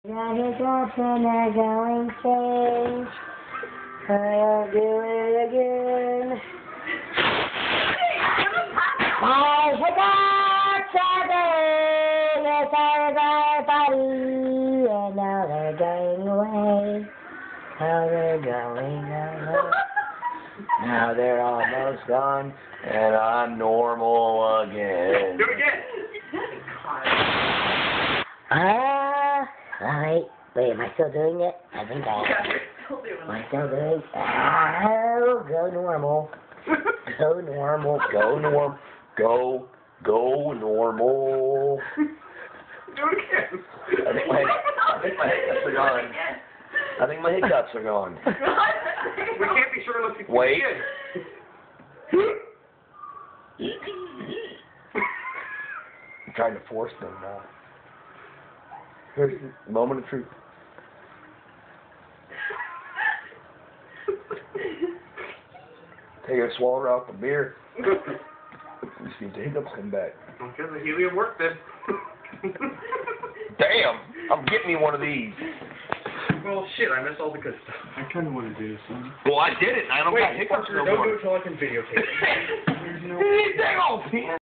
Got hiccups and they're going strange. I'll do it again. My hiccups are going as far as our body, and now they're going away. Now they're going away. Now they're almost gone, and I'm normal again. Do it again. Wait, am I still doing it? I think I am. Am I still doing it? Oh, go normal. Go normal. Go normal. Go normal. Do it again. I think my hiccups are gone. I think my hiccups are gone. We can't be sure unless you Wait. I'm trying to force them now. Here's the moment of truth. Take a swallow off the beer. You see the hiccups come back. Okay, the helium worked then. Damn! I'm getting me one of these. Well, shit, I missed all the good stuff. I kind of want to do this one. Well, I did it. I don't got hiccups no more. Don't do it till I can videotape it. There's no... Dang off, man.